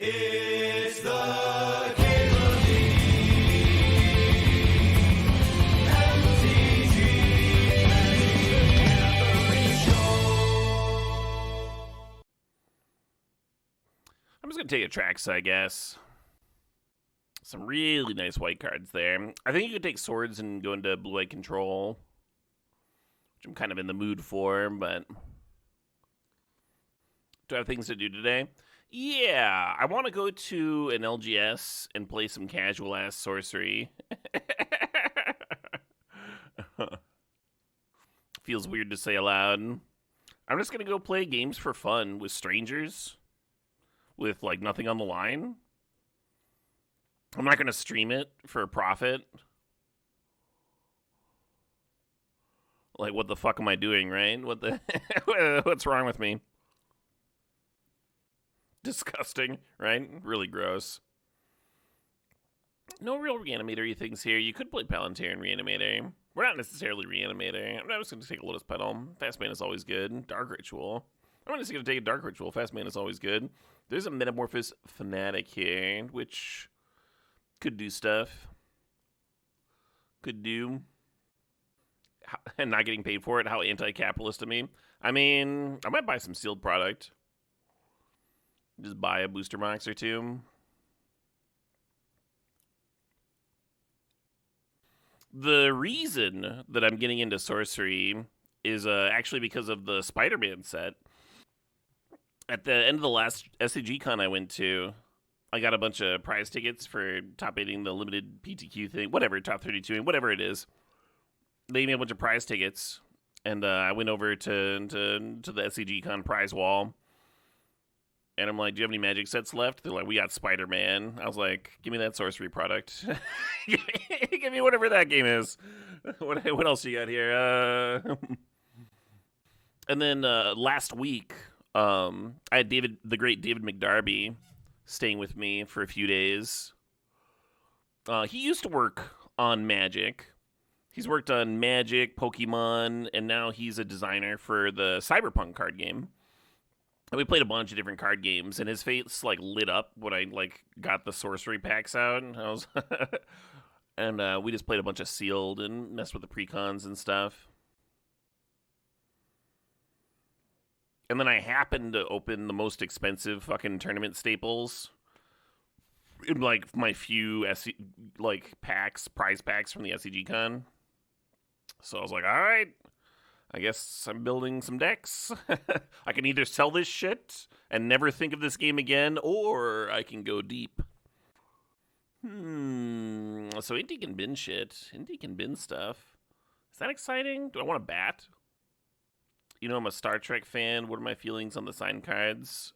It's the Cable MTG Show. I'm just going to take a Trax, I guess. Some really nice white cards there. I think you could take swords and go into blue-white control, which I'm kind of in the mood for, but do I have things to do today? Yeah, I want to go to an LGS and play some casual-ass sorcery. Feels weird to say aloud. I'm just going to go play games for fun with strangers with, like, nothing on the line. I'm not going to stream it for a profit. Like, what the fuck am I doing, right? What's wrong with me? Disgusting, right? Really gross. No real reanimator-y things here. You could play Palantir and Reanimator. We're not necessarily Reanimator. I'm just going to take a Lotus Petal. Fast Mana is always good. Dark Ritual. I'm just going to take a Dark Ritual. Fast Mana is always good. There's a Metamorphosis Fanatic here, which could do stuff. Could do. And not getting paid for it. How anti-capitalist of me. I mean, I might buy some sealed product. Just buy a booster box or two. The reason that I'm getting into sorcery is actually because of the Spider-Man set. At the end of the last SCG con I went to, I got a bunch of prize tickets for top 8ing the limited PTQ thing, whatever, top 32, whatever it is. They gave me a bunch of prize tickets, and I went over to the SCG con prize wall. And I'm like, do you have any magic sets left? They're like, we got Spider-Man. I was like, give me that sorcery product. Give me whatever that game is. What else you got here? And then last week, I had the great David McDarby staying with me for a few days. He used to work on Magic. He's worked on Magic, Pokemon, and now he's a designer for the Cyberpunk card game. And we played a bunch of different card games, and his face like lit up when I like got the sorcery packs out. And I was, and we just played a bunch of sealed and messed with the precons and stuff. And then I happened to open the most expensive fucking tournament staples in like my few prize packs from the SCG con. So I was like, all right. I guess I'm building some decks. I can either sell this shit and never think of this game again, or I can go deep. So Indy can bin shit. Indy can bin stuff. Is that exciting? Do I want to bat? You know, I'm a Star Trek fan. What are my feelings on the signed cards?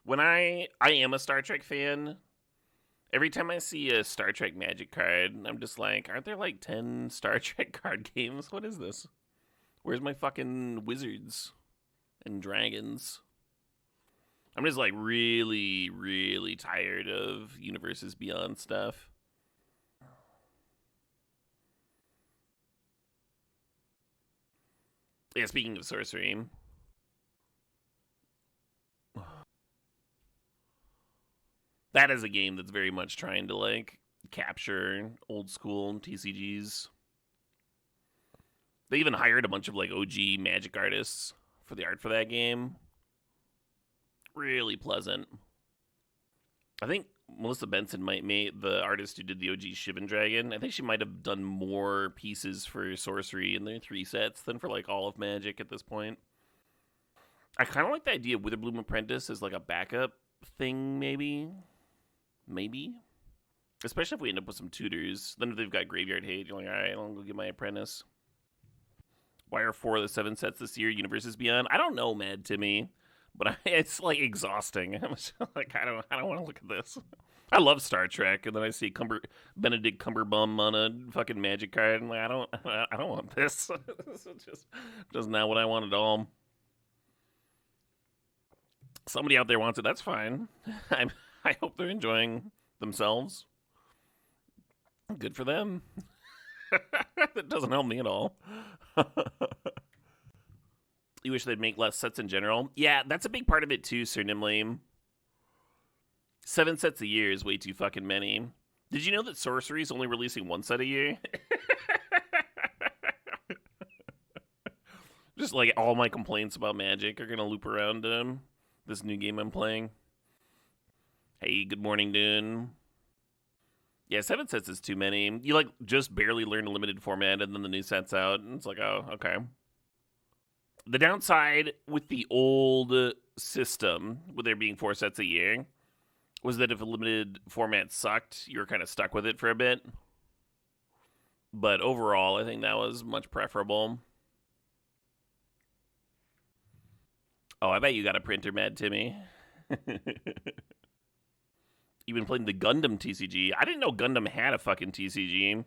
When I am a Star Trek fan, every time I see a Star Trek Magic card, I'm just like, aren't there like 10 Star Trek card games? What is this? Where's my fucking wizards and dragons? I'm just like really, really tired of Universes Beyond stuff. Yeah, speaking of sorcery. That is a game that's very much trying to like capture old school TCGs. They even hired a bunch of like OG Magic artists for the art for that game. Really pleasant. I think Melissa Benson might make the artist who did the OG Shivan Dragon. I think she might have done more pieces for sorcery in their 3 sets than for like all of Magic at this point. I kind of like the idea of Witherbloom Apprentice as like a backup thing, maybe. Especially if we end up with some tutors. Then if they've got Graveyard Hate, you're like, all right, I'll go get my Apprentice. Why are 4 of the 7 sets this year Universes Beyond? I don't know, Mad Timmy, but it's like exhausting. I'm just like, I don't want to look at this. I love Star Trek, and then I see Benedict Cumberbum on a fucking Magic card, and like, I don't want this. This is just not what I want at all. Somebody out there wants it. That's fine. I hope they're enjoying themselves. Good for them. That doesn't help me at all. You wish they'd make less sets in general? Yeah, that's a big part of it too, Sir Nimlame. 7 sets a year is way too fucking many. Did you know that Sorcery is only releasing 1 set a year? Just like all my complaints about Magic are gonna loop around this new game I'm playing. Hey, good morning, dude. Yeah, 7 sets is too many. You like just barely learn a limited format and then the new set's out, and it's like, oh, okay. The downside with the old system, with there being 4 sets a year, was that if a limited format sucked, you were kind of stuck with it for a bit. But overall, I think that was much preferable. Oh, I bet you got a printer, Mad Timmy. You've been playing the Gundam TCG. I didn't know Gundam had a fucking TCG.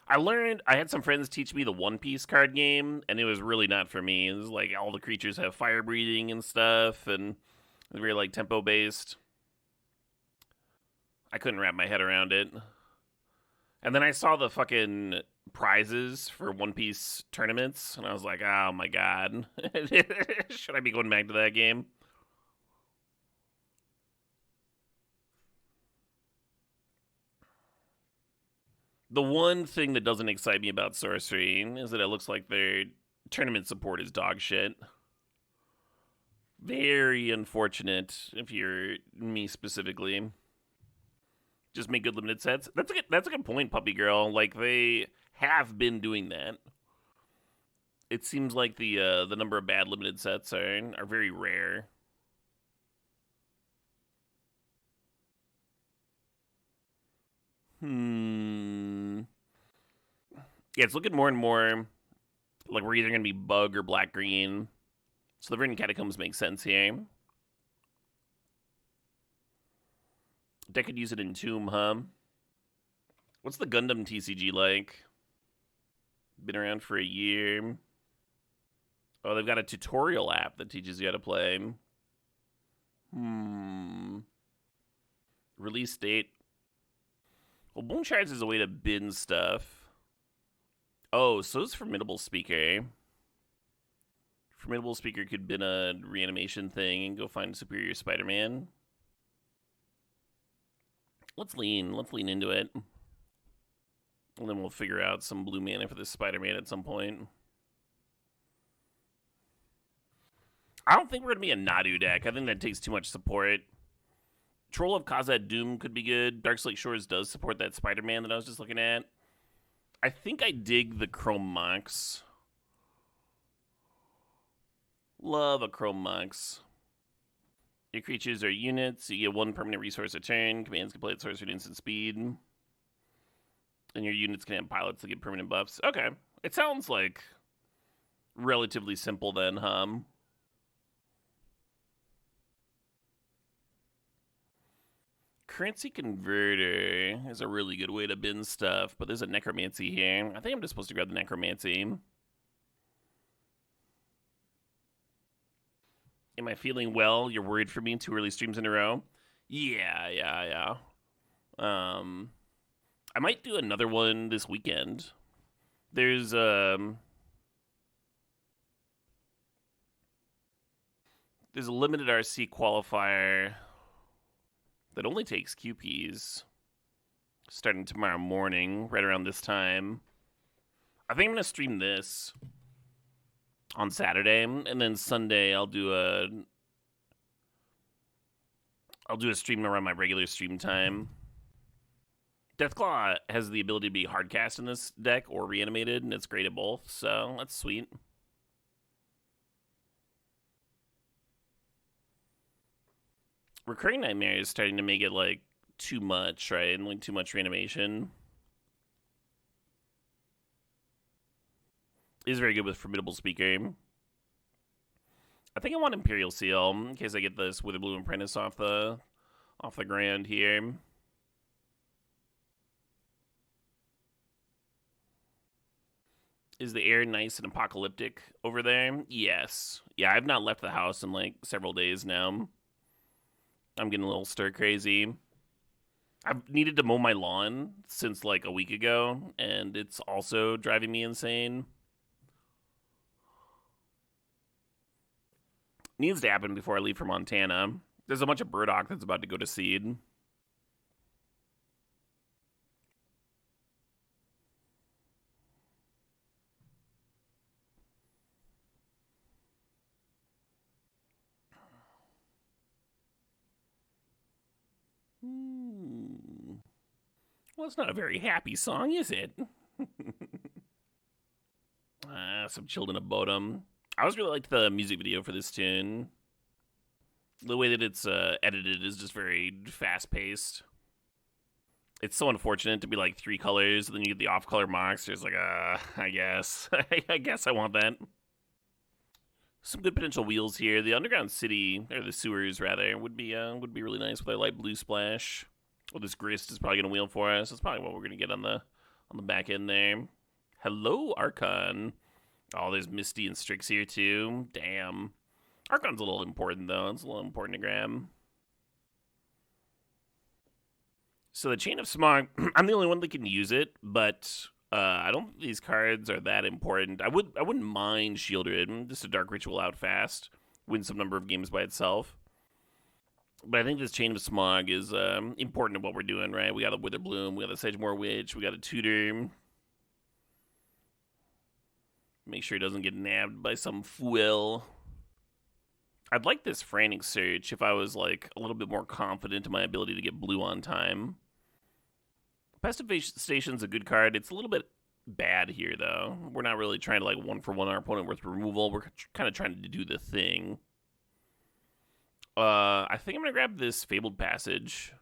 I had some friends teach me the One Piece card game, and it was really not for me. It was like all the creatures have fire breathing and stuff, and it's very like tempo based. I couldn't wrap my head around it. And then I saw the fucking prizes for One Piece tournaments, and I was like, oh my god. Should I be going back to that game? The one thing that doesn't excite me about Sorcery is that it looks like their tournament support is dog shit. Very unfortunate if you're me specifically. Just make good limited sets. That's a good point, Puppy Girl. Like they have been doing that. It seems like the number of bad limited sets are very rare. Yeah, it's looking more and more like we're either gonna be bug or black green. So the Verdant Catacombs make sense here. Deck could use it in Tomb, huh? What's the Gundam TCG like? Been around for a year. Oh, they've got a tutorial app that teaches you how to play. Release date. Well, Boom Shards is a way to bin stuff. Oh, so is Formidable Speaker. Formidable Speaker could bin a reanimation thing and go find Superior Spider-Man. Let's lean into it. And then we'll figure out some blue mana for this Spider-Man at some point. I don't think we're going to be a Nadu deck. I think that takes too much support. Troll of Khazad Doom could be good. Darkslate Shores does support that Spider-Man that I was just looking at. I think I dig the Chrome Mox. Love a Chrome Mox. Your creatures are units. You get 1 permanent resource a turn. Commands can play at sorcery at instant speed. And your units can have pilots that get permanent buffs. Okay. It sounds like relatively simple then, huh? Currency Converter is a really good way to bin stuff, but there's a Necromancy here. I think I'm just supposed to grab the Necromancy. Am I feeling well? You're worried for me 2 early streams in a row? Yeah. I might do another one this weekend. There's a limited RC qualifier that only takes QPs starting tomorrow morning, right around this time. I think I'm gonna stream this on Saturday, and then Sunday I'll do a stream around my regular stream time. Deathclaw has the ability to be hardcast in this deck or reanimated, and it's great at both, so that's sweet. Recurring Nightmare is starting to make it, like, too much, right? And, like, too much reanimation. It is very good with Formidable Speaker. I think I want Imperial Seal, in case I get this Witherbloom Apprentice off the ground here. Is the air nice and apocalyptic over there? Yes. Yeah, I've not left the house in, like, several days now. I'm getting a little stir crazy. I've needed to mow my lawn since like a week ago, and it's also driving me insane. Needs to happen before I leave for Montana. There's a bunch of burdock that's about to go to seed. Well, it's not a very happy song, is it? Some children of Bodom. I always really liked the music video for this tune. The way that it's edited is just very fast paced. It's so unfortunate to be like 3 colors, and then you get the off color mocks. There's like, I guess. I guess I want that. Some good potential wheels here. The underground city, or the sewers rather, would be really nice with a light blue splash. Well, this grist is probably gonna wheel for us. That's probably what we're gonna get on the back end there. Hello, Archon. Oh, there's Misty and Strix here too. Damn. Archon's a little important though. It's a little important to grab. So the Chain of Smog, I'm the only one that can use it, but I don't think these cards are that important. I wouldn't mind Shieldred, just a Dark Ritual out fast, win some number of games by itself. But I think this Chain of Smog is important to what we're doing, right? We got a Witherbloom, we got a Sedgemoor Witch, we got a Tutor. Make sure he doesn't get nabbed by some fool. I'd like this Frantic Search if I was like a little bit more confident in my ability to get blue on time. Pestifation Station's a good card. It's a little bit bad here, though. We're not really trying to like 1-for-1 our opponent with removal. We're kind of trying to do the thing. I think I'm gonna grab this Fabled Passage.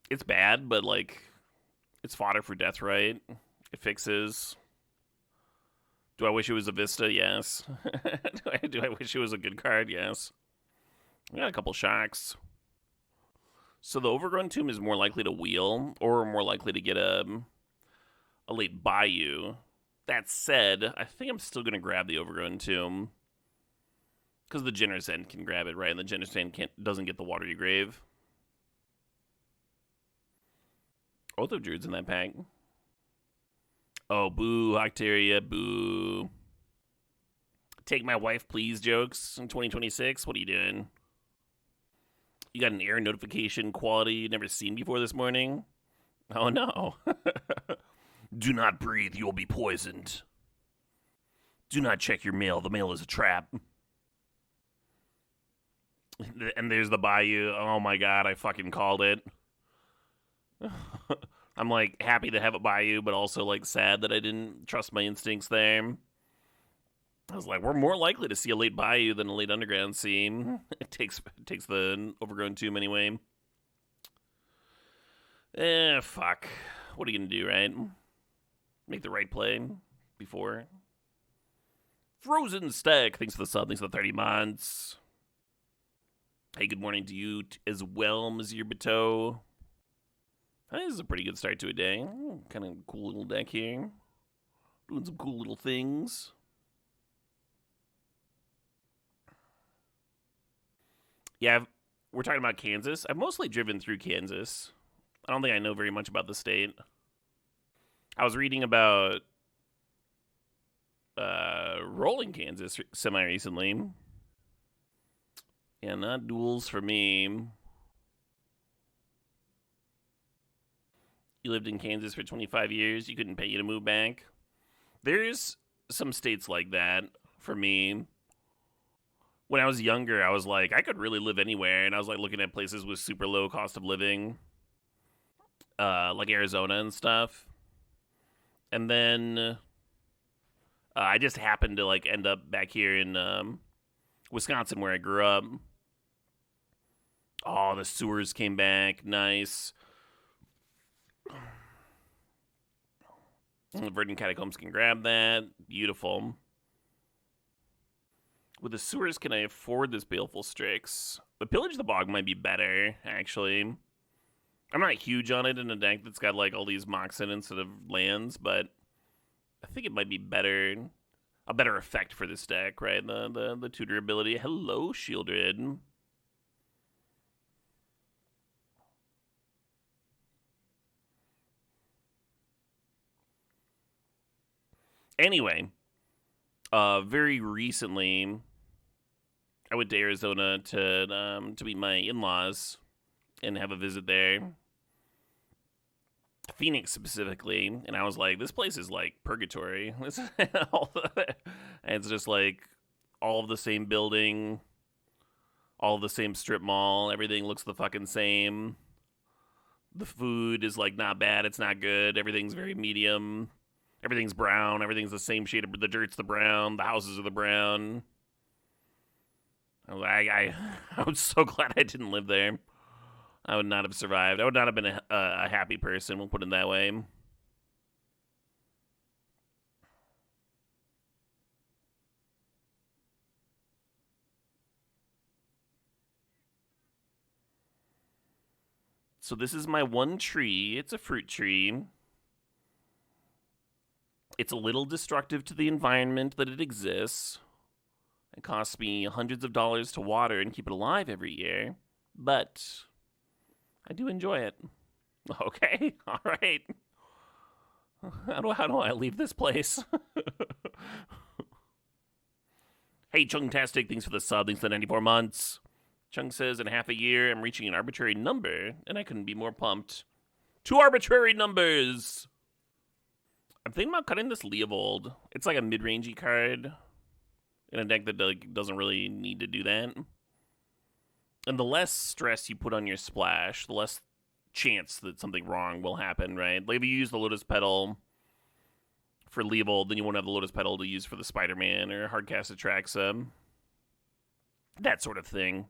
It's bad, but like, it's fodder for Deathrite. It fixes. Do I wish it was a Vista? Yes. do I wish it was a good card? Yes. We got a couple shocks. So the Overgrown Tomb is more likely to wheel, or more likely to get a late Bayou. That said, I think I'm still going to grab the Overgrown Tomb. Because the Generous End can grab it, right? And the Generous End doesn't get the Watery Grave. Oath of Druids in that pack. Oh, boo, Octaria, boo. Take my wife, please jokes in 2026. What are you doing? You got an error notification quality you've never seen before this morning? Oh, no. Do not breathe. You will be poisoned. Do not check your mail. The mail is a trap. And there's the Bayou. Oh, my God. I fucking called it. I'm, like, happy to have a Bayou, but also, like, sad that I didn't trust my instincts there. I was like, we're more likely to see a late Bayou than a late Underground Sea. It takes the Overgrown Tomb anyway. Fuck. What are you gonna do, right? Make the right play before. Frozen Stack, thanks for the sub, thanks for the 30 months. Hey, good morning to you as well, Monsieur Bateau. This is a pretty good start to a day. Kind of cool little deck here. Doing some cool little things. Yeah, we're talking about Kansas. I've mostly driven through Kansas. I don't think I know very much about the state. I was reading about rolling Kansas semi-recently. Yeah, not duels for me. You lived in Kansas for 25 years. You couldn't pay you to move back. There's some states like that for me. When I was younger, I was like, I could really live anywhere. And I was like looking at places with super low cost of living. Like Arizona and stuff. And then I just happened to like end up back here in Wisconsin where I grew up. Oh, the sewers came back. Nice. The Verdant Catacombs can grab that. Beautiful. With the sewers, can I afford this Baleful Strix? The Pillage the Bog might be better, actually. I'm not huge on it in a deck that's got like all these Moxen instead of lands, but I think it might be better. A better effect for this deck, right? The tutor ability. Hello, Shieldred. Anyway, very recently, I went to Arizona to meet my in-laws and have a visit there. Phoenix specifically, and I was like, this place is like purgatory. It's just like all of the same building, all of the same strip mall. Everything looks the fucking same. The food is like not bad. It's not good. Everything's very medium. Everything's brown. Everything's the same shade of the dirt's the brown. The houses are the brown. I was so glad I didn't live there. I would not have survived. I would not have been a happy person, we'll put it that way. So this is my one tree. It's a fruit tree. It's a little destructive to the environment that it exists. It costs me hundreds of dollars to water and keep it alive every year. But I do enjoy it. Okay, all right. How do I leave this place? Hey, Chungtastic, thanks for the sub. Thanks for the 94 months. Chung says, in half a year, I'm reaching an arbitrary number, and I couldn't be more pumped. 2 arbitrary numbers! I'm thinking about cutting this Leovold. It's like a mid-rangey card in a deck that doesn't really need to do that. And the less stress you put on your splash, the less chance that something wrong will happen, right? Like if you use the Lotus Petal for Leovold, then you won't have the Lotus Petal to use for the Spider-Man or Hardcast Atraxa. That sort of thing.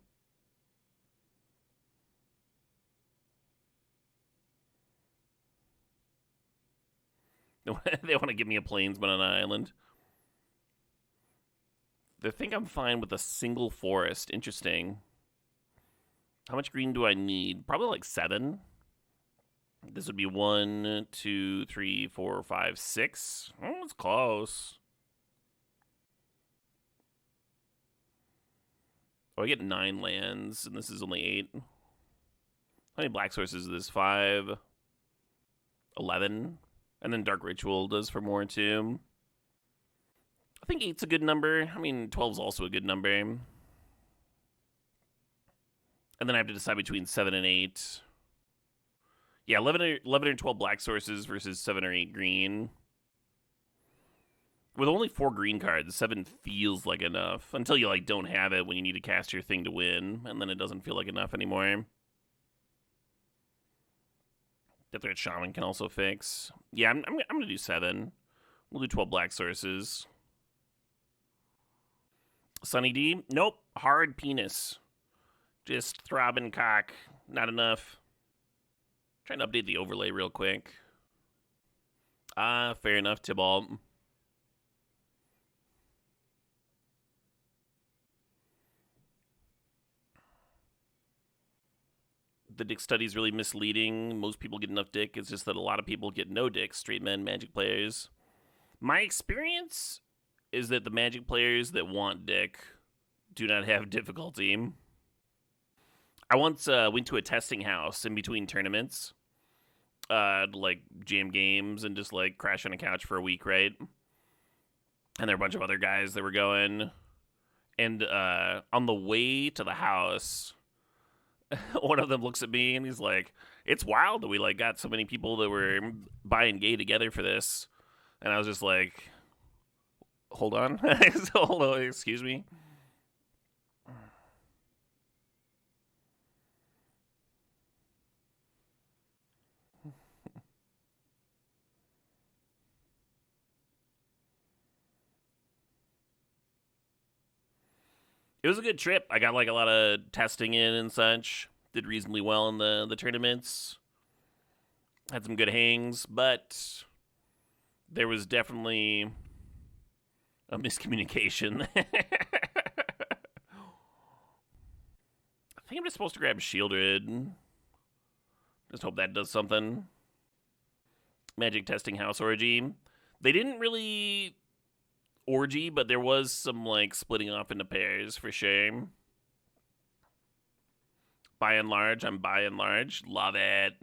They want to give me a Plainsman on an island. They think I'm fine with a single forest. Interesting. How much green do I need? Probably like 7. This would be 1, 2, 3, 4, 5, 6. Oh, it's close. Oh, I get 9 lands, and this is only 8. How many black sources is this? 5, 11. And then Dark Ritual does for more, too. I think 8's a good number. I mean, 12's also a good number. And then I have to decide between 7 and 8. Yeah, 11 or 12 black sources versus 7 or 8 green. With only 4 green cards, 7 feels like enough. Until you, like, don't have it when you need to cast your thing to win. And then it doesn't feel like enough anymore. Death Threat Shaman can also fix. Yeah, I'm going to do 7. We'll do 12 black sources. Sunny D? Nope. Hard penis. Just throbbing cock. Not enough. Trying to update the overlay real quick. Fair enough, Tybalt. The dick study is really misleading. Most people get enough dick. It's just that a lot of people get no dick. Straight men, Magic players. My experience is that the Magic players that want dick do not have difficulty. I once went to a testing house in between tournaments, to like jam games and just like crash on a couch for a week, right? And there were a bunch of other guys that were going. And on the way to the house, one of them looks at me and he's like, "It's wild that we like got so many people that were buying gay together for this." And I was just like, "Hold on, hold on, excuse me." It was a good trip. I got like a lot of testing in and such. Did reasonably well in the tournaments. Had some good hangs, but there was definitely a miscommunication. I think I'm just supposed to grab Shieldred. Just hope that does something. Magic Testing House Orgy. They didn't really orgy, but there was some like splitting off into pairs for sure. By and large, I'm by and large. Love it.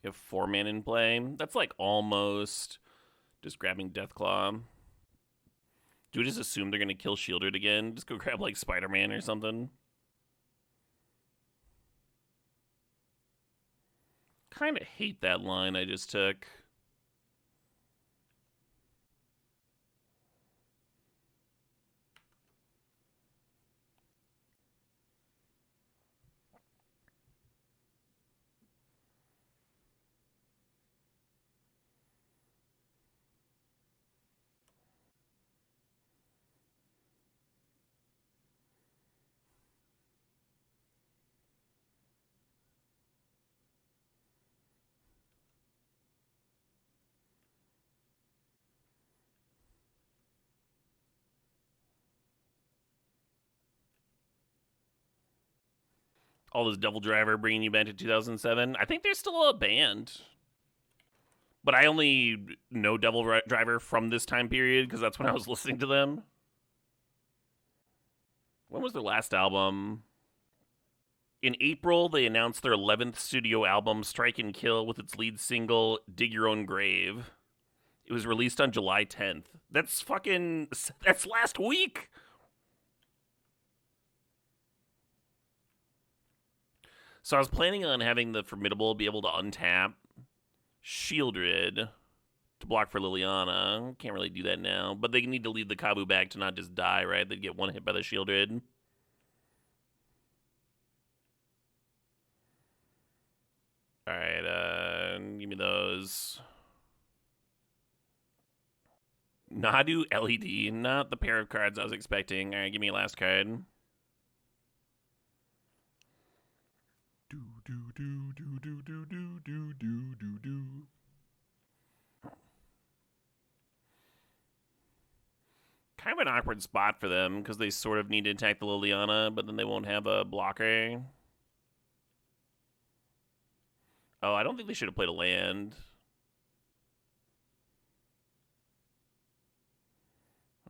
You have 4 man in play. That's like almost just grabbing Deathclaw. Do we just assume they're going to kill Shieldred again? Just go grab like Spider-Man or something? Kind of hate that line I just took. All this Devil Driver bringing you back to 2007. I think they're still a band. But I only know Devil Driver from this time period because that's when I was listening to them. When was their last album? In April, they announced their 11th studio album, Strike and Kill, with its lead single, Dig Your Own Grave. It was released on July 10th. That's last week! So I was planning on having the Formidable be able to untap Shieldred to block for Liliana. Can't really do that now. But they need to lead the Kabu back to not just die, right? They'd get one hit by the Shieldred. Alright, give me those. Nadu LED, not the pair of cards I was expecting. Alright, give me a last card. Kind of an awkward spot for them because they sort of need to attack the Liliana, but then they won't have a blocker. Oh, I don't think they should have played a land.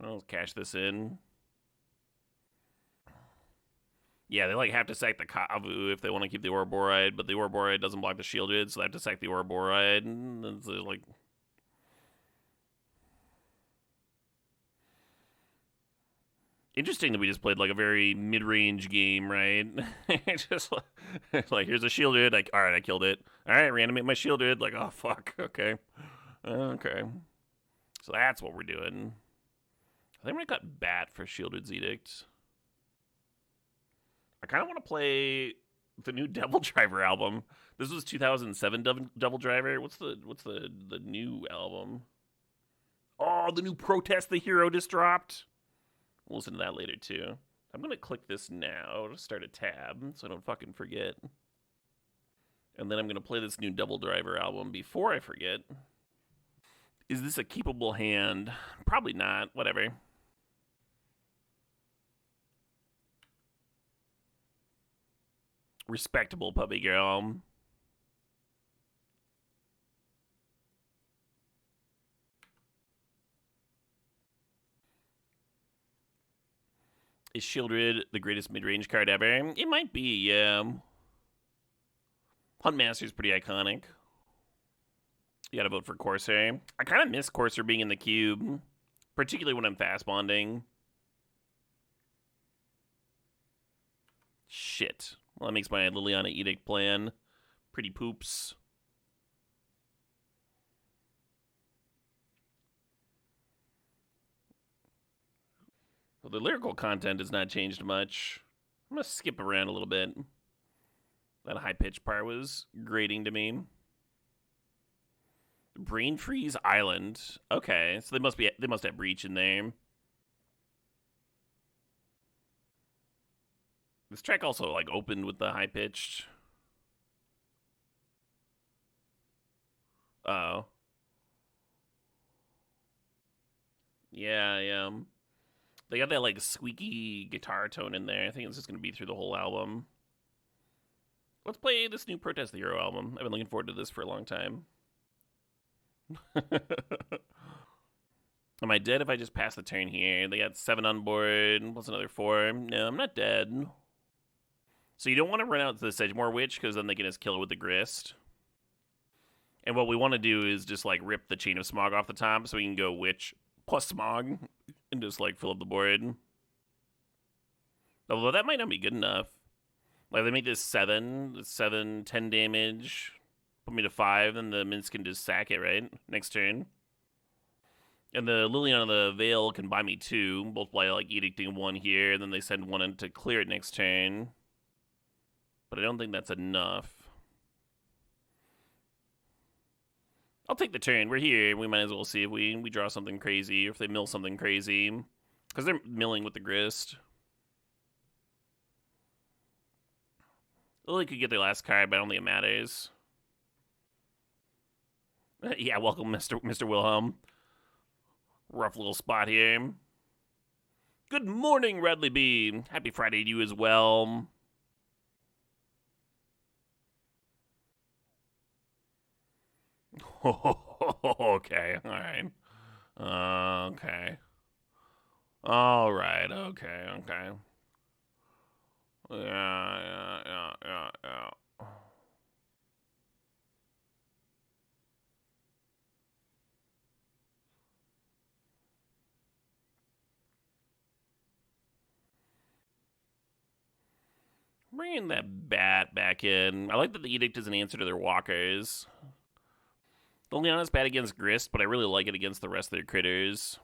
I'll cash this in. Yeah, they like have to sack the Kavu if they want to keep the Ouroboride, but the Ouroboride doesn't block the Shieldred, so they have to sack the Ouroboride. And it's like, interesting that we just played like a very mid-range game, right? Just like here's a Shieldred, like all right, I killed it. All right, reanimate my Shieldred. Like oh fuck, okay. So that's what we're doing. I think we're gonna cut Bat for Shieldred's Edict. I kind of want to play the new Devil Driver album. This was 2007 Devil Driver. What's the new album? Oh, the new Protest the Hero just dropped. We'll listen to that later too. I'm gonna click this now to start a tab so I don't fucking forget. And then I'm gonna play this new Devil Driver album before I forget. Is this a keepable hand? Probably not. Whatever. Respectable puppy girl. Is Shieldred the greatest mid-range card ever? It might be, yeah. Huntmaster's pretty iconic. You gotta vote for Corsair. I kind of miss Corsair being in the cube, particularly when I'm fast bonding. Shit. Well, that makes my Liliana Edict plan pretty poops. Well, the lyrical content has not changed much. I'm gonna skip around a little bit. That high-pitched part was grating to me. Brain Freeze Island. Okay, so they must have Breach in there. This track also like opened with the high-pitched. Oh. Yeah. They got that like squeaky guitar tone in there. I think it's just gonna be through the whole album. Let's play this new Protest the Hero album. I've been looking forward to this for a long time. Am I dead if I just pass the turn here? They got 7 on board, plus another 4. No, I'm not dead. So you don't want to run out to the Sedgemoor Witch, because then they can just kill it with the Grist. And what we want to do is just like rip the chain of smog off the top so we can go witch plus smog and just like fill up the board. Although that might not be good enough. Like they make this 10 damage, put me to 5, and the Minsk can just sack it, right? Next turn. And the Lilian of the Veil can buy me 2, both by like edicting 1 here, and then they send 1 in to clear it next turn. But I don't think that's enough. I'll take the turn. We're here. We might as well see if we draw something crazy, or if they mill something crazy. Because they're milling with the grist. Lily could get their last card, but I don't think it matters. Yeah, welcome, Mr. Wilhelm. Rough little spot here. Good morning, Radley B. Happy Friday to you as well. Okay, alright. Okay. Alright, okay. Yeah. Bringing that bat back in. I like that the Edict is an answer to their walkers. The Leona's bad against Grist, but I really like it against the rest of their critters.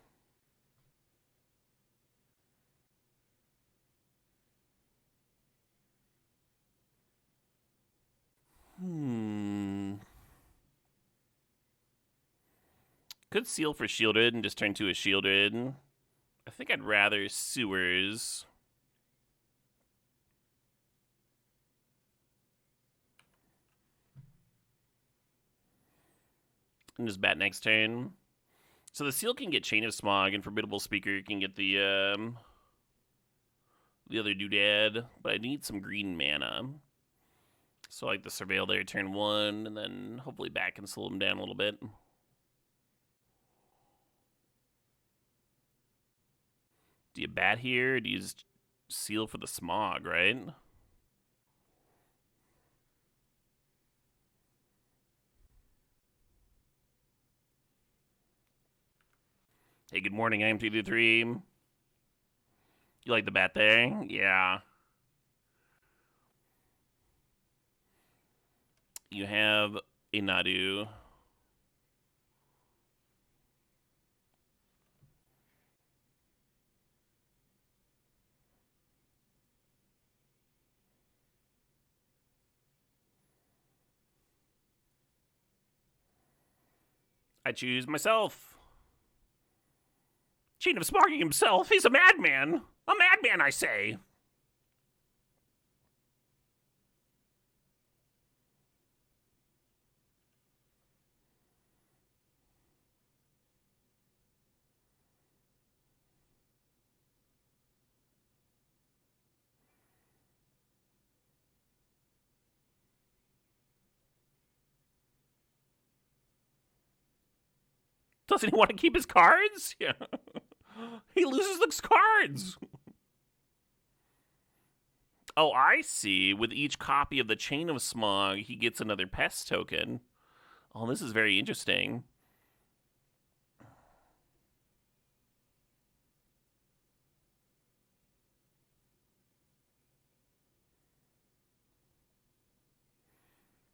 Could seal for shielded and just turn to a shielded. I think I'd rather sewers. And just bat next turn. So the seal can get Chain of Smog, and Formidable Speaker can get the other doodad, but I need some green mana. So like the Surveil there, turn 1, and then hopefully bat can slow him down a little bit. Do you bat here, or do you just seal for the smog, right? Hey, good morning, I am 223. You like the bat there? Yeah. You have a Nadu. I choose myself. Chain of Smogging himself. He's a madman. A madman, I say. Doesn't he want to keep his cards? Yeah. He loses the cards. Oh, I see. With each copy of the Chain of Smog, he gets another pest token. Oh, this is very interesting.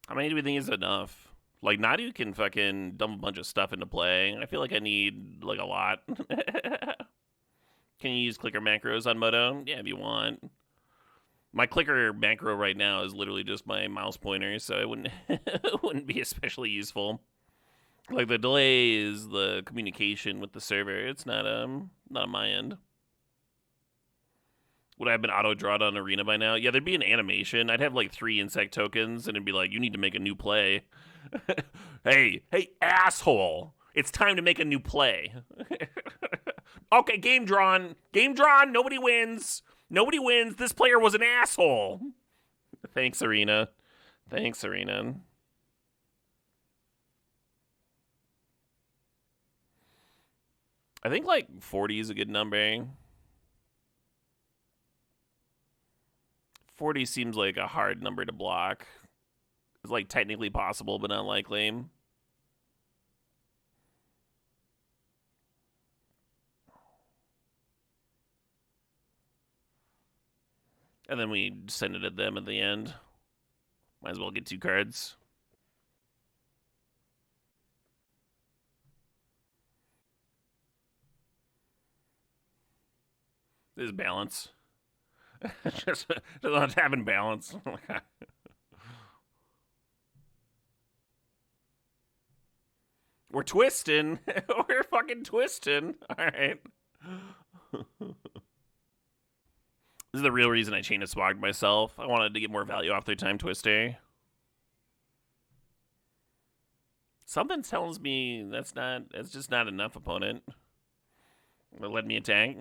How many do we think is enough? Like, Nadu can fucking dump a bunch of stuff into play. I feel like I need, like, a lot. Can you use clicker macros on Moto? Yeah, if you want. My clicker macro right now is literally just my mouse pointer, so it wouldn't it wouldn't be especially useful. Like, the delay is the communication with the server. It's not on my end. Would I have been auto-drawed on Arena by now? Yeah, there'd be an animation. I'd have like 3 insect tokens, and it'd be like, you need to make a new play. hey, asshole. It's time to make a new play. Okay, game drawn. Game drawn. Nobody wins. Nobody wins. This player was an asshole. Thanks, Arena. Thanks, Arena. I think like 40 is a good number. 40 seems like a hard number to block. It's like technically possible, but not likely. And then we send it at them at the end. Might as well get 2 cards. This is balance. Just not having balance. We're twisting. We're fucking twisting. All right. This is the real reason I chain a swag myself. I wanted to get more value off their time twister. Something tells me that's just not enough, opponent. Let me attack.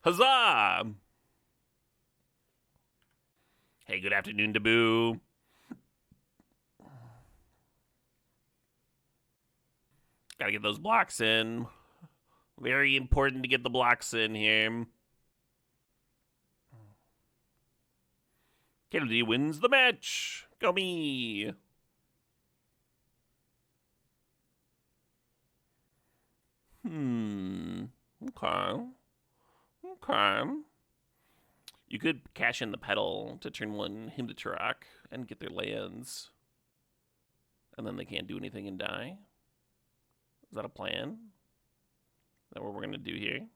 Huzzah! Hey, good afternoon, Daboo. Gotta get those blocks in. Very important to get the blocks in here. Kennedy wins the match. Go me. Okay. You could cash in the pedal to turn 1 him to Turok and get their lands. And then they can't do anything and die. Is that a plan? Is that what we're going to do here?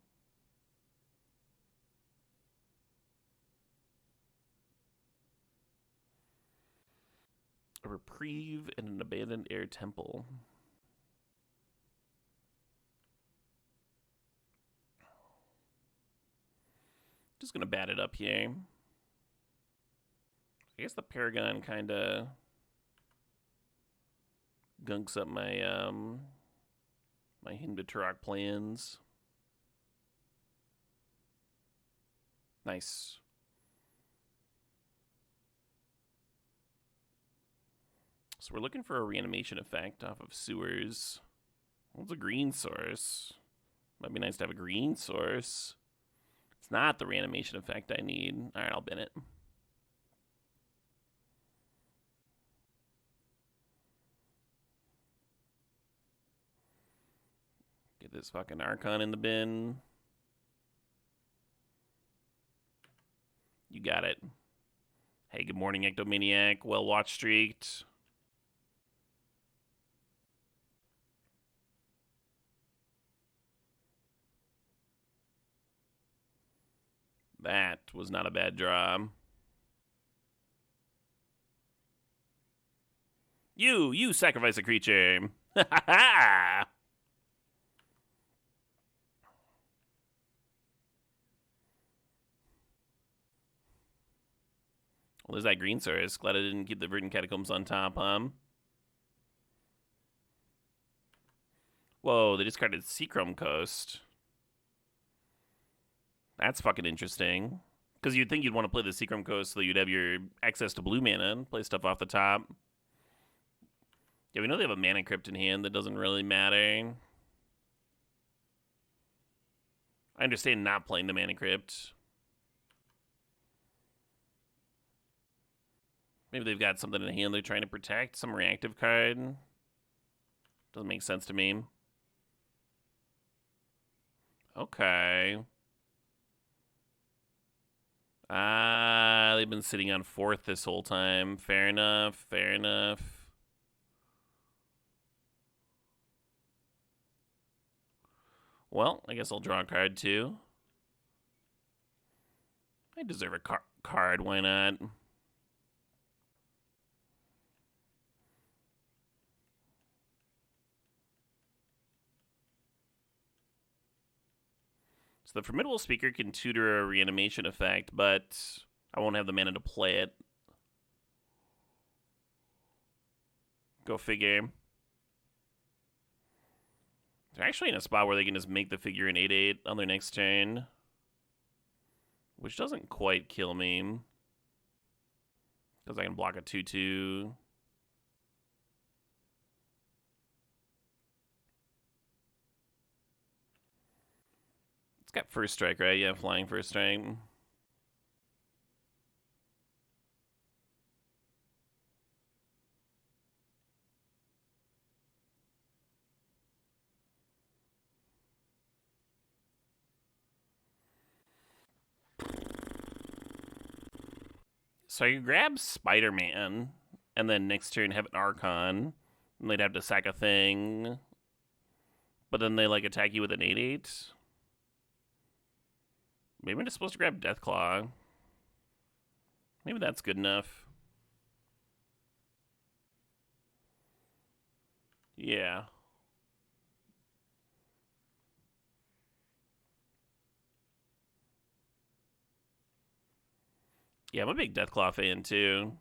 A reprieve and an abandoned air temple. Just gonna bat it up here. I guess the Paragon kind of gunks up my my Hinda Turok plans. Nice. So we're looking for a reanimation effect off of sewers. What's a green source? Might be nice to have a green source. It's not the reanimation effect I need. All right, I'll bin it. Get this fucking Archon in the bin. You got it. Hey, good morning, Ectomaniac. Well watch streaked. That was not a bad draw. You sacrifice a creature. Ha ha ha! Well, there's that green source. Glad I didn't keep the Verdant Catacombs on top, Whoa, they discarded Seachrome Coast. That's fucking interesting. Because you'd think you'd want to play the Seachrome Coast so that you'd have your access to blue mana and play stuff off the top. Yeah, we know they have a Mana Crypt in hand. That doesn't really matter. I understand not playing the Mana Crypt. Maybe they've got something in hand they're trying to protect. Some reactive card. Doesn't make sense to me. Okay. They've been sitting on 4th this whole time. Fair enough, fair enough. Well, I guess I'll draw a card too. I deserve a card, why not? So the Formidable Speaker can tutor a reanimation effect, but I won't have the mana to play it. Go figure. They're actually in a spot where they can just make the figure an 8/8 on their next turn. Which doesn't quite kill me. Because I can block a 2/2. It's got first strike, right? Yeah, flying first strike. So I could grab Spider-Man, and then next turn have an Archon, and they'd have to sack a thing. But then they like attack you with an 8/8. Maybe I'm just supposed to grab Deathclaw. Maybe that's good enough. Yeah. Yeah, I'm a big Deathclaw fan too.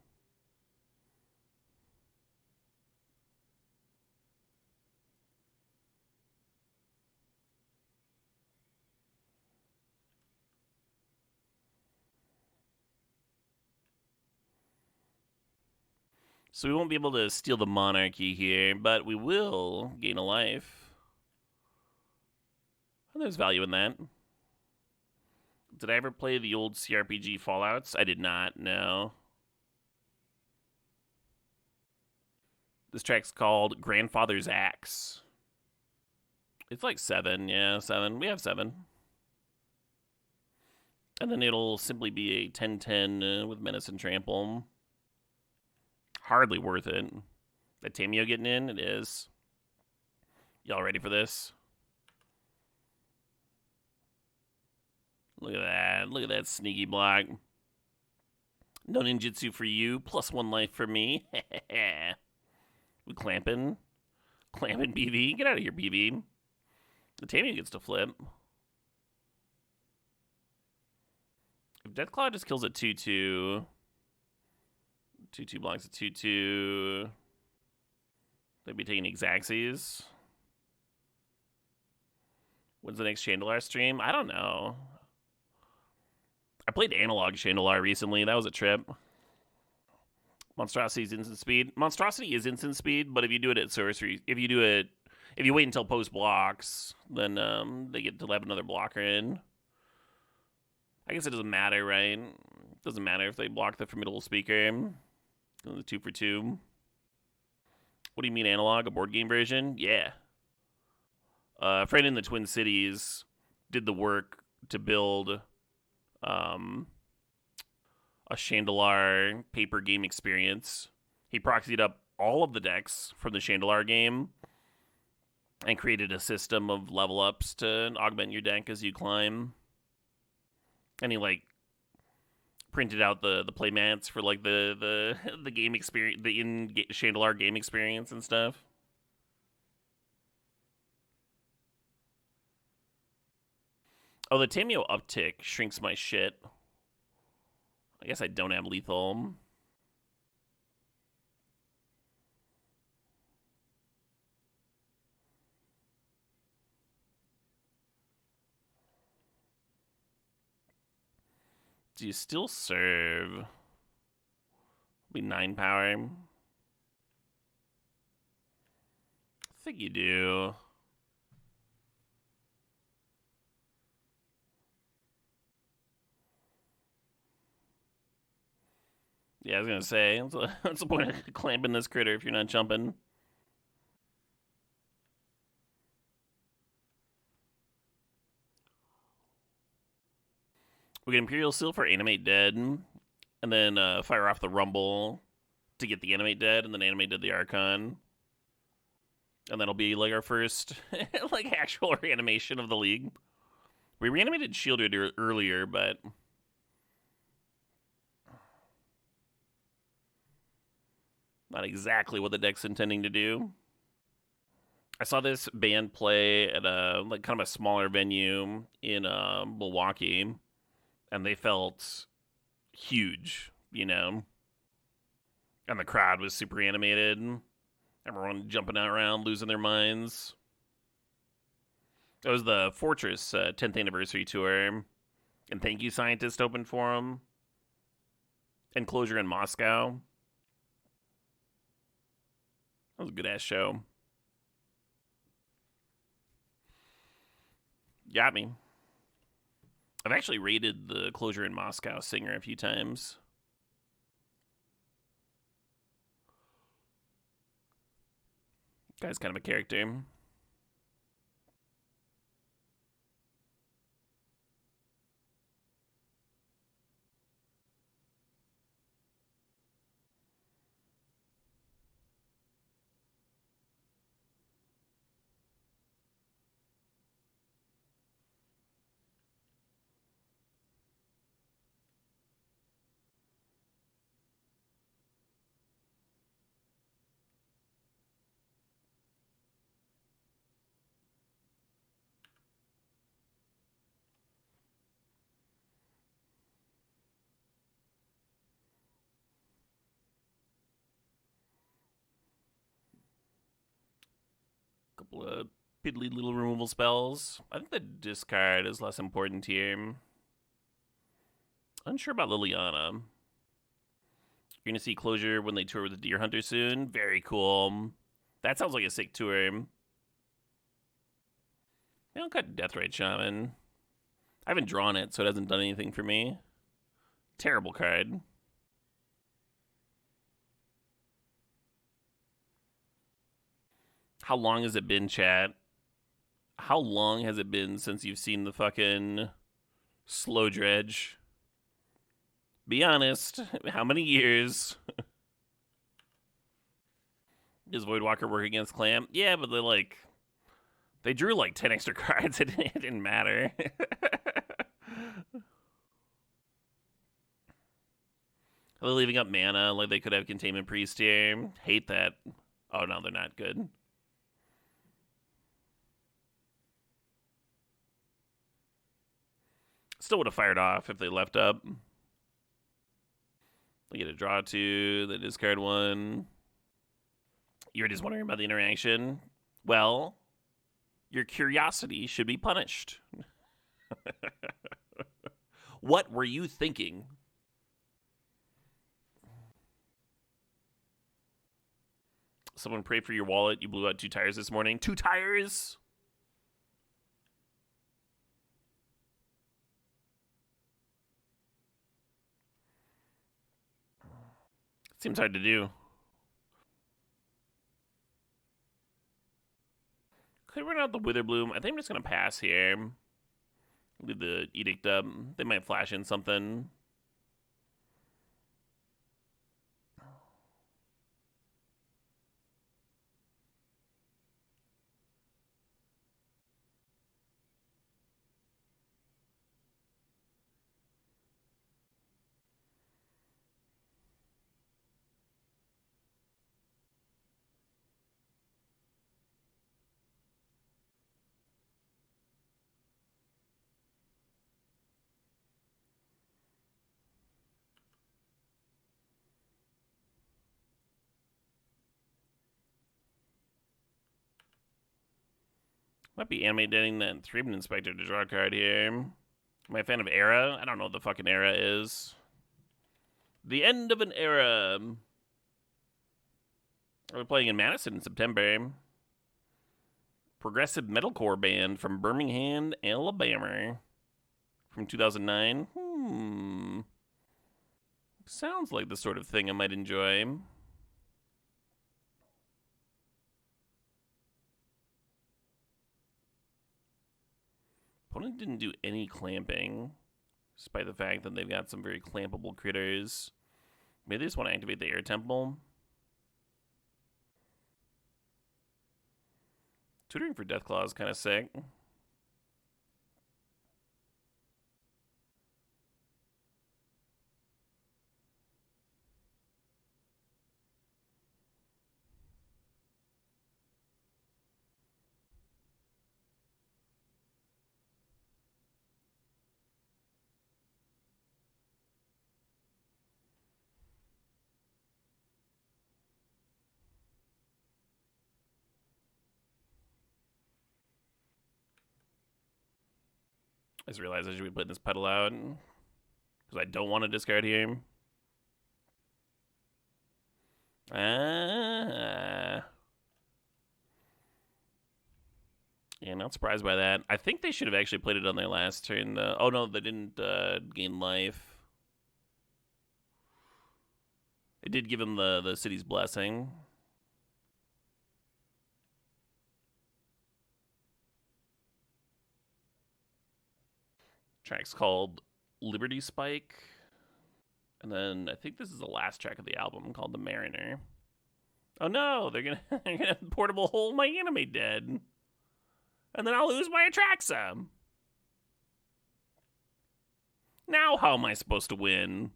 So we won't be able to steal the monarchy here, but we will gain a life. And there's value in that. Did I ever play the old CRPG Fallouts? I did not, no. This track's called Grandfather's Axe. It's like 7, yeah, 7. We have 7. And then it'll simply be a 10/10 with Menace and Trample. Hardly worth it. That Tameo getting in? It is. Y'all ready for this? Look at that. Look at that sneaky block. No ninjutsu for you. +1 life for me. We clamping. Clamping BV. Get out of here, BV. The Tameo gets to flip. If Deathclaw just kills a 2/2. 2/2 blocks a 2/2. They'd be taking Xaxes. When's the next Chandelar stream? I don't know. I played Analog Chandelar recently. That was a trip. Monstrosity is instant speed. Monstrosity is instant speed, but if you do it at sorcery, if you wait until post blocks, then they get to have another blocker in. I guess it doesn't matter, right? It doesn't matter if they block the Formidable Speaker. The 2 for 2. What do you mean analog? A board game version? Yeah. A friend in the Twin Cities did the work to build a Chandelar paper game experience. He proxied up all of the decks from the Chandelar game and created a system of level ups to augment your deck as you climb. And he like printed out the playmats for like the game experience, the in Chandelar game experience and stuff. Oh, the Tameo uptick shrinks my shit. I guess I don't have lethal. Do you still serve? Be 9 power. I think you do. Yeah, I was gonna say, what's the point of clamping this critter if you're not jumping? We get Imperial Seal for Animate Dead, and then fire off the Rumble to get the Animate Dead, and then Animate Dead the Archon. And that'll be like our first like actual reanimation of the league. We reanimated Shielded earlier, but not exactly what the deck's intending to do. I saw this band play at a like kind of a smaller venue in Milwaukee, and they felt huge, you know. And the crowd was super animated. Everyone jumping around, losing their minds. It was the Fortress 10th anniversary tour, and Thank You Scientist opened for them. Enclosure in Moscow. That was a good ass show. Got me. I've actually rated the Closure in Moscow singer a few times. Guy's kind of a character. couple of piddly little removal spells. I think the discard is less important here. Unsure about Liliana. You're going to see Closure when they tour with the Deer Hunter soon. Very cool. That sounds like a sick tour. They don't cut Deathrite Shaman. I haven't drawn it, so it hasn't done anything for me. Terrible card. How long has it been, chat? How long has it been since you've seen the fucking Slow Dredge? Be honest. How many years? Does Voidwalker work against Clamp? Yeah, but they drew like 10 extra cards. It didn't matter. Are they leaving up mana? Like they could have Containment Priest here. Hate that. Oh no, they're not good. Still would have fired off if they left up. They get a draw 2, they discard 1. You're just wondering about the interaction? Well, your curiosity should be punished. What were you thinking? Someone prayed for your wallet. You blew out 2 tires this morning. 2 tires? Seems hard to do. Could run out the Witherbloom. I think I'm just going to pass here. Leave the Edict up. They might flash in something. Might be animating that Threeman Inspector to draw a card here. Am I a fan of Era? I don't know what the fucking Era is. The end of an era. We're playing in Madison in September. Progressive metalcore band from Birmingham, Alabama. From 2009. Sounds like the sort of thing I might enjoy. Opponent didn't do any clamping, despite the fact that they've got some very clampable critters. Maybe they just want to activate the Air Temple. Tutoring for Deathclaw is kind of sick. I just realized I should be putting this pedal out because I don't want to discard here. Yeah, not surprised by that. I think they should have actually played it on their last turn. Oh no, they didn't gain life. It did give him the city's blessing. Track's called Liberty Spike. And then I think this is the last track of the album called The Mariner. Oh no, they're gonna portable hole my Animate Dead. And then I'll lose my Atraxa. Now how am I supposed to win?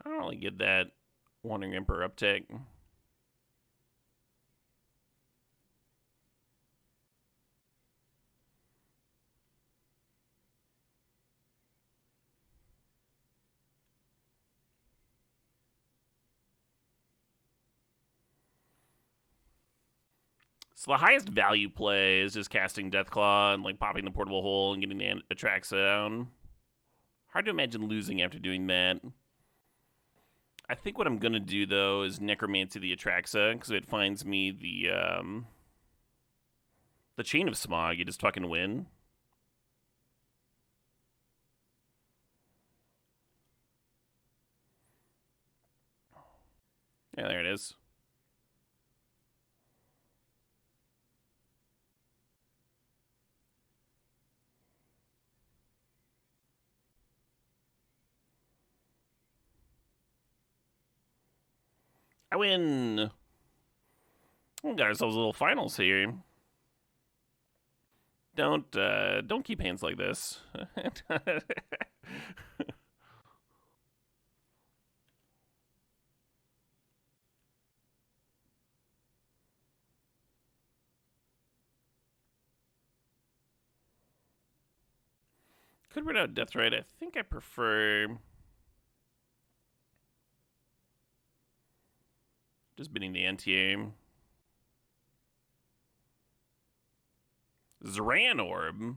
I don't really get that Wandering Emperor uptick. So the highest value play is just casting Deathclaw and like popping the portable hole and getting the Atraxa down. Hard to imagine losing after doing that. I think what I'm gonna do though is Necromancy the Atraxa because it finds me the Chain of Smog. You just fucking win. Yeah, there it is. I win. We got ourselves a little finals here. Don't keep hands like this. Could run out Deathrite. I think I prefer just bidding the anti-aim. Zran Orb.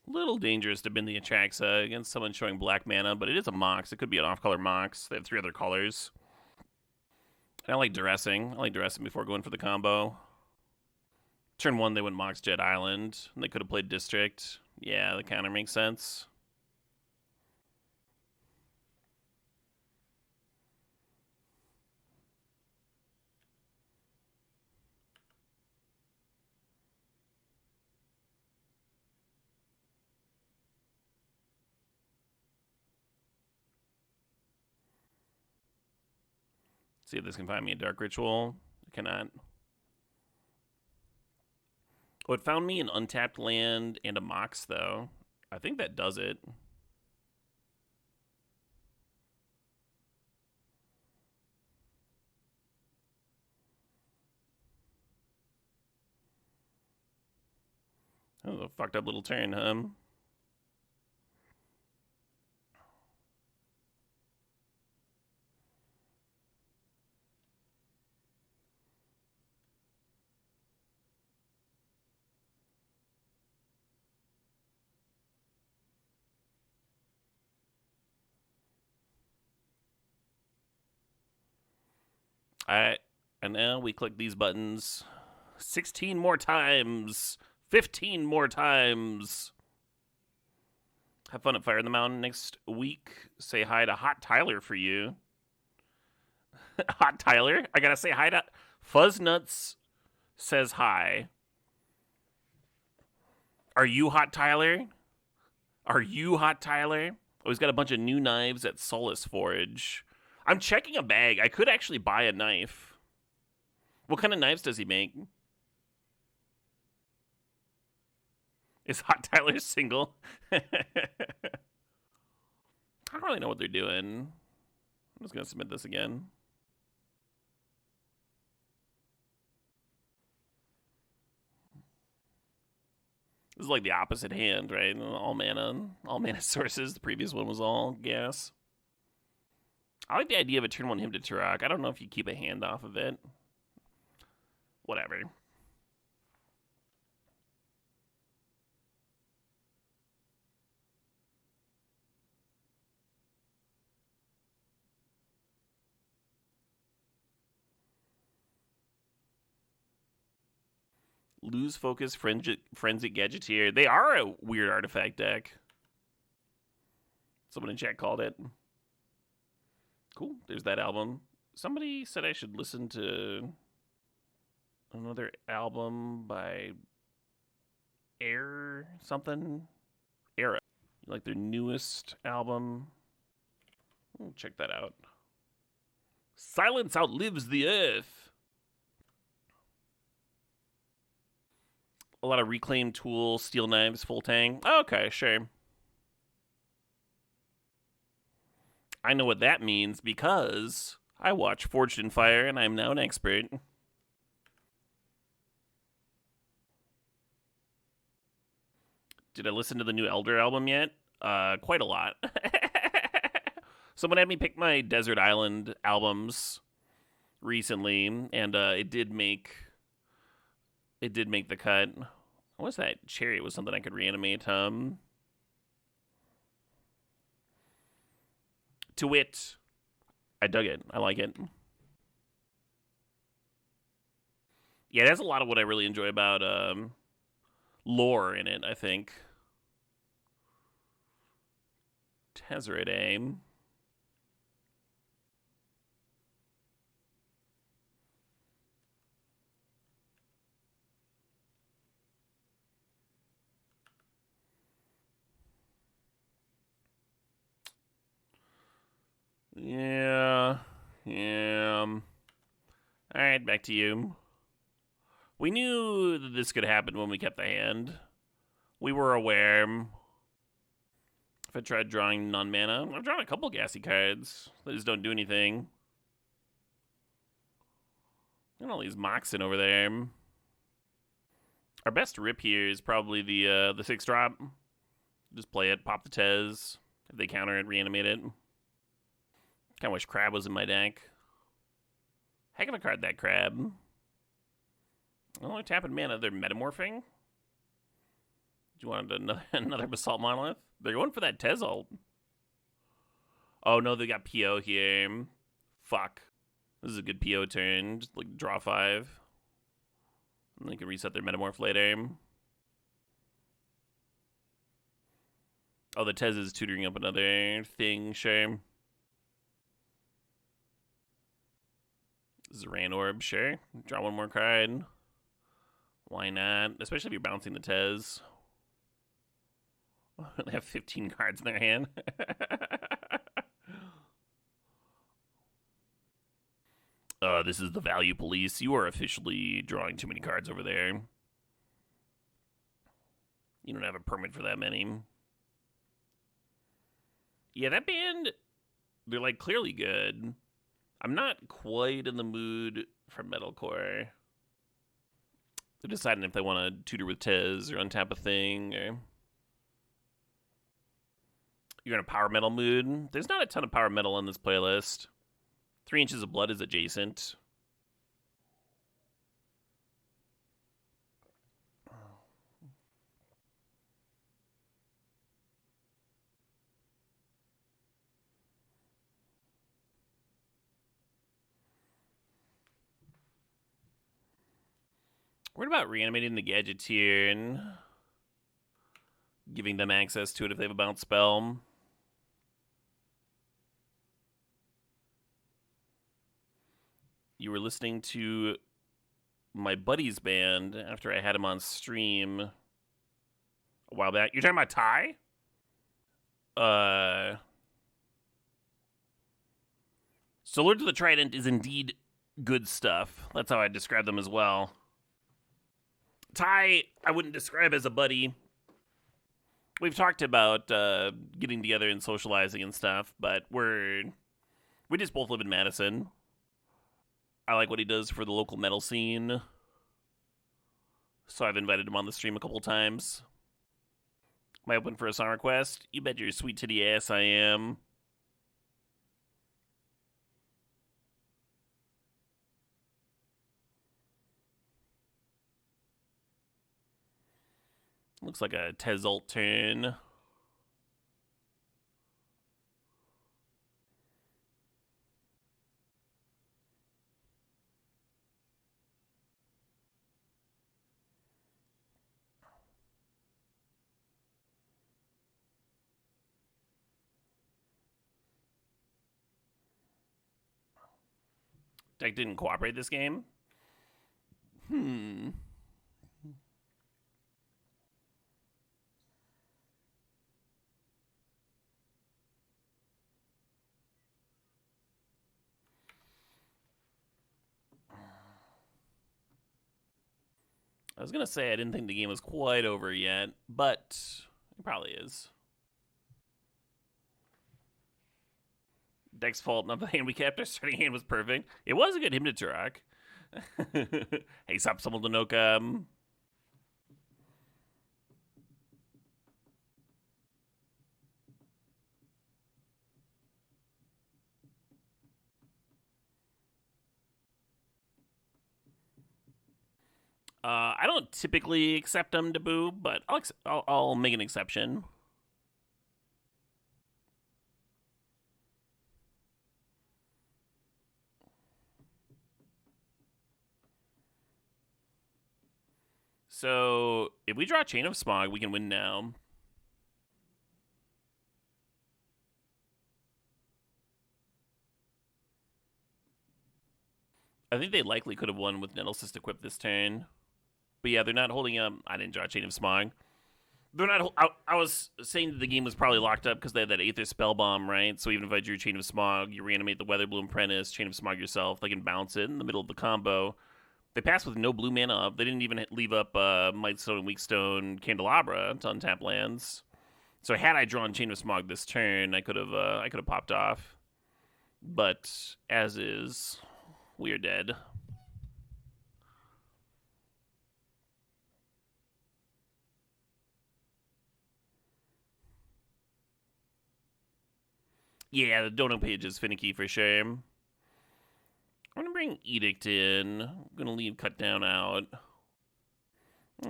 Little dangerous to bin the Atraxa against someone showing black mana, but it is a Mox. It could be an off-color Mox. They have 3 other colors. And I like duressing. I like duressing before going for the combo. Turn 1, they went Mox Jet Island, and they could have played District. Yeah, the counter makes sense. See if this can find me a Dark Ritual. It cannot. Oh, it found me an untapped land and a Mox, though. I think that does it. That was a fucked up little turn, huh? And now we click these buttons 16 more times, 15 more times. Have fun at Fire in the Mountain next week. Say hi to Hot Tyler for you. Hot Tyler? I gotta say hi to Fuzznuts says hi. Are you Hot Tyler? Are you Hot Tyler? Oh, he's got a bunch of new knives at Solace Forge. I'm checking a bag. I could actually buy a knife. What kind of knives does he make? Is Hot Tyler single? I don't really know what they're doing. I'm just going to submit this again. This is like the opposite hand, right? All mana sources. The previous one was all gas. I like the idea of a turn 1 him to Turok. I don't know if you keep a hand off of it. Whatever. Lose Focus, Frenzic Gadgeteer. They are a weird artifact deck. Someone in chat called it. Cool. There's that album. Somebody said I should listen to another album by Air something. Era. Like their newest album. We'll check that out. Silence outlives the earth. A lot of reclaimed tools, steel knives, full tang. Okay, sure. I know what that means because I watch Forged in Fire, and I'm now an expert. Did I listen to the new Elder album yet? Quite a lot. Someone had me pick my Desert Island albums recently, and it did make the cut. What was that? Chariot was something I could reanimate. To Wit. I dug it. I like it. Yeah, it has a lot of what I really enjoy about lore in it, I think. Tezzeret aim. Yeah. Alright, back to you. We knew that this could happen when we kept the hand. We were aware. If I tried drawing non-mana, I've drawn a couple gassy cards. They just don't do anything. And all these Moxen over there. Our best rip here is probably the 6-drop. Just play it, pop the Tez. If they counter it, reanimate it. Kinda wish Crab was in my deck. Heck of a card, that Crab. Oh, they're tapping mana. They're metamorphing? Do you want another Basalt Monolith? They're going for that Tez ult. Oh, no, they got PO here. Fuck. This is a good PO turn. Just, like, draw 5. And they can reset their Metamorph later. Oh, the Tez is tutoring up another thing, sure. Zoran Orb, sure. Draw one more card. Why not? Especially if you're bouncing the Tez. They have 15 cards in their hand. This is the value police. You are officially drawing too many cards over there. You don't have a permit for that many. Yeah, that band, they're like clearly good. I'm not quite in the mood for metalcore. They're deciding if they want to tutor with Tez or untap a thing, or you're in a power metal mood. There's not a ton of power metal on this playlist. 3 Inches of Blood is adjacent. What about reanimating the Gadgeteer and giving them access to it if they have a bounce spell? You were listening to my buddy's band after I had him on stream a while back. You're talking about Ty? So Lords of the Trident is indeed good stuff. That's how I describe them as well. Ty, I wouldn't describe as a buddy. We've talked about getting together and socializing and stuff, but we just both live in Madison. I like what he does for the local metal scene, so I've invited him on the stream a couple times. Am I open for a song request? You bet your sweet titty ass I am. Looks like a Tez ult turn. Deck didn't cooperate this game? I was going to say I didn't think the game was quite over yet, but it probably is. Deck's fault, not the hand we kept. Our starting hand was perfect. It was a good Hypnoturok. Hey, stop someone to Noka. I don't typically accept them to boo, but I'll make an exception. So if we draw Chain of Smog, we can win now. I think they likely could have won with Nettlecyst equipped this turn. But yeah, they're not holding up. I didn't draw Chain of Smog. They're not. I was saying that the game was probably locked up because they had that Aether Spell Bomb, right? So even if I drew Chain of Smog, you reanimate the Weatherbloom Apprentice, Chain of Smog yourself, they can bounce it in the middle of the combo. They passed with no blue mana up. They didn't even leave up Mightstone and Weakstone Candelabra to untap lands. So had I drawn Chain of Smog this turn, I could have popped off. But as is, we are dead. Yeah, the donut page is finicky for sure. I'm gonna bring Edict in. I'm gonna leave Cut Down out.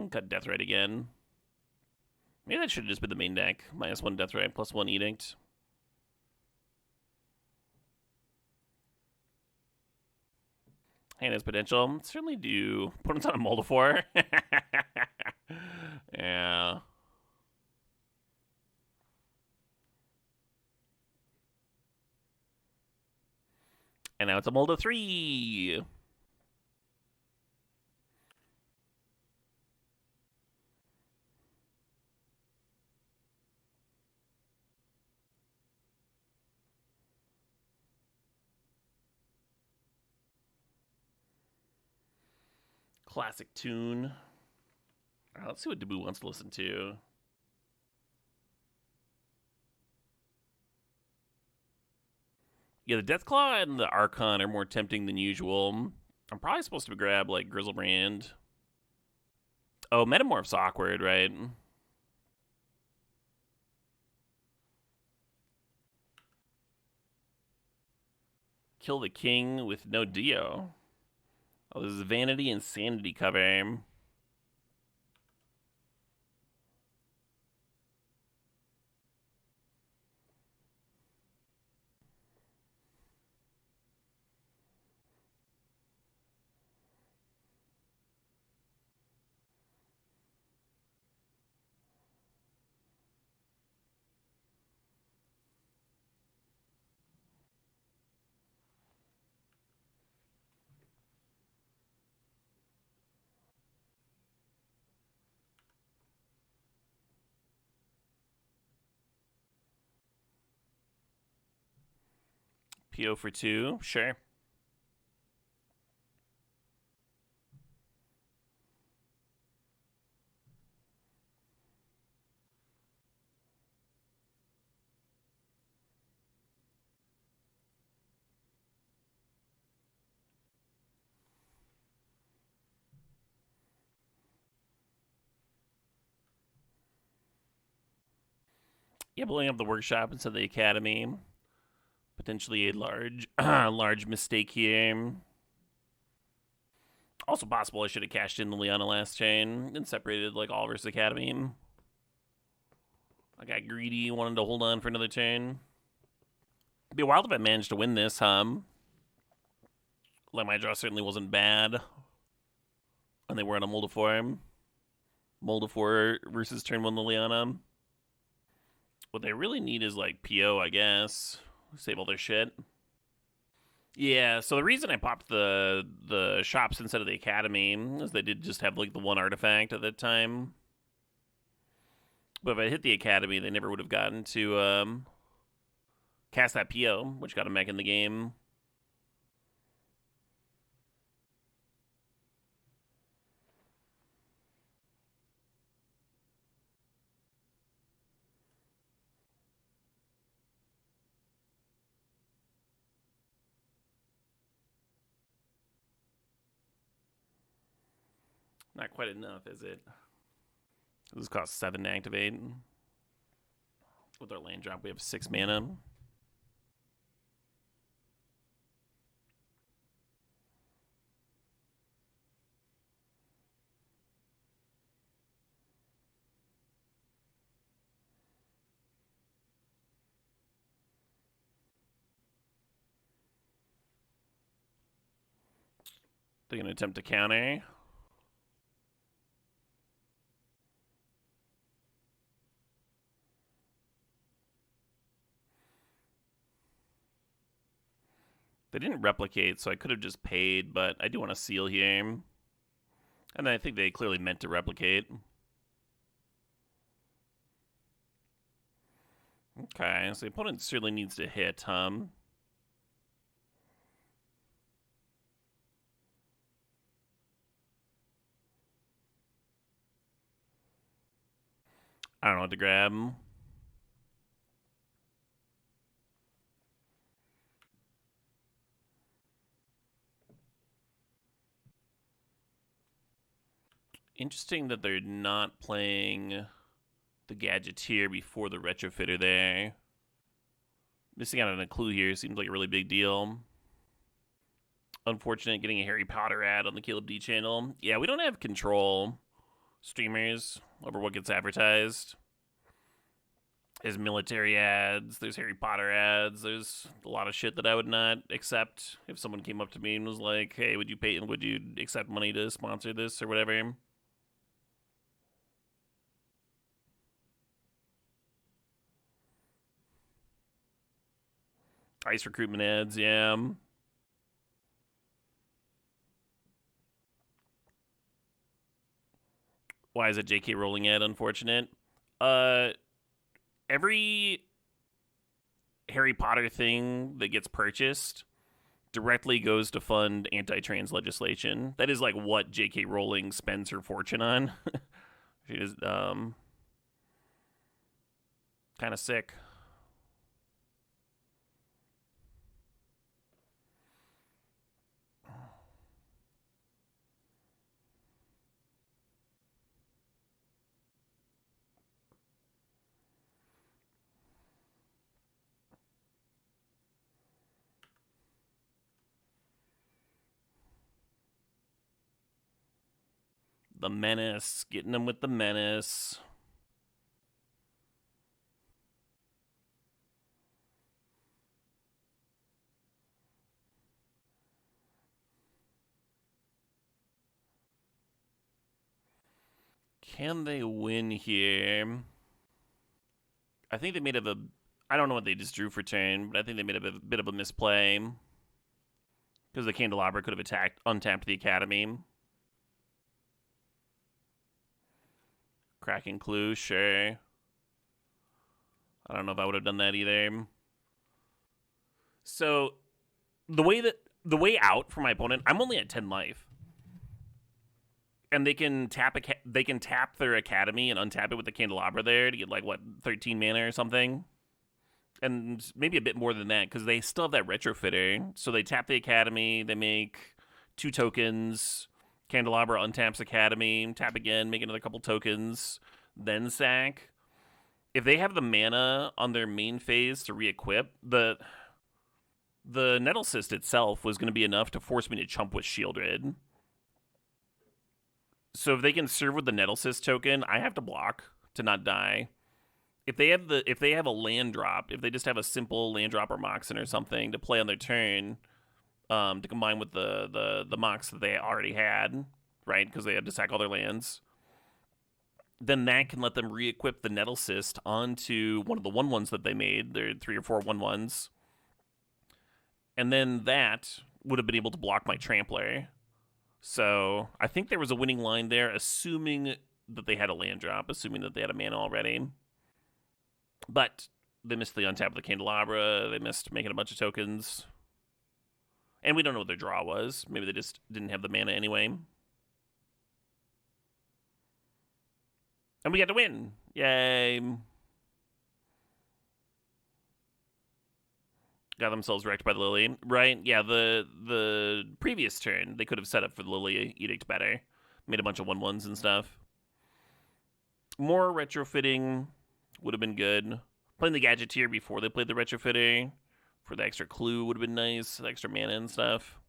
Cut Deathrite again. Maybe that should have just been the main deck. -1 Deathrite, +1 Edict. Hand has potential. Certainly do. Opponent's on a Moldifor. Yeah. And now it's a Molda 3. Classic tune. Right, let's see what Dabu wants to listen to. Yeah, the Deathclaw and the Archon are more tempting than usual. I'm probably supposed to grab, like, Grizzlebrand. Oh, Metamorph's awkward, right? Kill the king with no Dio. Oh, this is Vanity and Sanity cover. PO for 2, sure. Yeah, blowing up the workshop instead of the academy. Potentially a large, large mistake here. Also possible I should have cashed in the Liana last chain and separated like all versus academy. I got greedy, wanted to hold on for another turn. It'd be wild if I managed to win this, Like, my draw certainly wasn't bad. And they were on a Moldifor. Moldifor versus turn 1 Liliana. What they really need is, like, PO, I guess. Save all their shit. Yeah, so the reason I popped the shops instead of the academy is they did just have, like, the one artifact at that time. But if I hit the academy, they never would have gotten to cast that PO, which got them back in the game. Not quite enough, is it? This costs 7 to activate. With our land drop, we have 6 mana. They're going to attempt to counter. They didn't replicate, so I could have just paid, but I do want to seal here. And I think they clearly meant to replicate. Okay, so the opponent certainly needs to hit, I don't know what to grab. Interesting that they're not playing the Gadgeteer before the Retrofitter there. Missing out on a clue here seems like a really big deal. Unfortunate getting a Harry Potter ad on the Caleb D channel. Yeah, we don't have control, streamers, over what gets advertised. There's military ads, there's Harry Potter ads, there's a lot of shit that I would not accept if someone came up to me and was like, hey, would you accept money to sponsor this or whatever? ICE recruitment ads, yeah. Why is it JK Rowling ad unfortunate? Every Harry Potter thing that gets purchased directly goes to fund anti-trans legislation. That is like what J.K. Rowling spends her fortune on. She is kind of sick. The menace, getting them with the menace. Can they win here? I think they made a. I don't know what they just drew for turn, but I think they made a bit of a misplay. Because the Candelabra could have untapped the Academy. Cracking clue, sure. I don't know if I would have done that either. So, the way out for my opponent, I'm only at 10 life. And they can tap their Academy and untap it with the Candelabra there to get like what 13 mana or something, and maybe a bit more than that because they still have that Retrofitter. So they tap the Academy, they make 2 tokens. Candelabra untaps Academy, tap again, make another couple tokens, then sack. If they have the mana on their main phase to re-equip, the Nettle Cyst itself was going to be enough to force me to chump with Shieldred. So if they can serve with the Nettle Cyst token, I have to block to not die. If they have a land drop, if they just have a simple land drop or Moxen or something to play on their turn, to combine with the Mox that they already had, right? Because they had to sack all their lands. Then that can let them re-equip the Nettle Cyst onto one of the 1/1s that they made. They're 3 or 4 1/1s. And then that would have been able to block my Trampler. So I think there was a winning line there, assuming that they had a land drop, assuming that they had a mana already. But they missed the untap of the Candelabra. They missed making a bunch of tokens. And we don't know what their draw was. Maybe they just didn't have the mana anyway. And we got to win. Yay. Got themselves wrecked by the Lily. Right? Yeah, the previous turn, they could have set up for the Lily Edict better. Made a bunch of 1/1s and stuff. More retrofitting would have been good. Playing the Gadgeteer before they played the retrofitting for the extra clue would have been nice. The extra mana and stuff.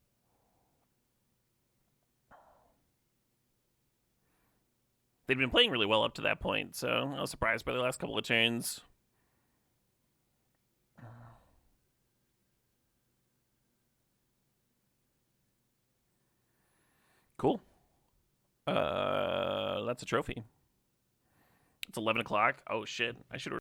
They'd been playing really well up to that point, so I was surprised by the last couple of turns. Cool. That's a trophy. It's 11 o'clock. Oh shit! I should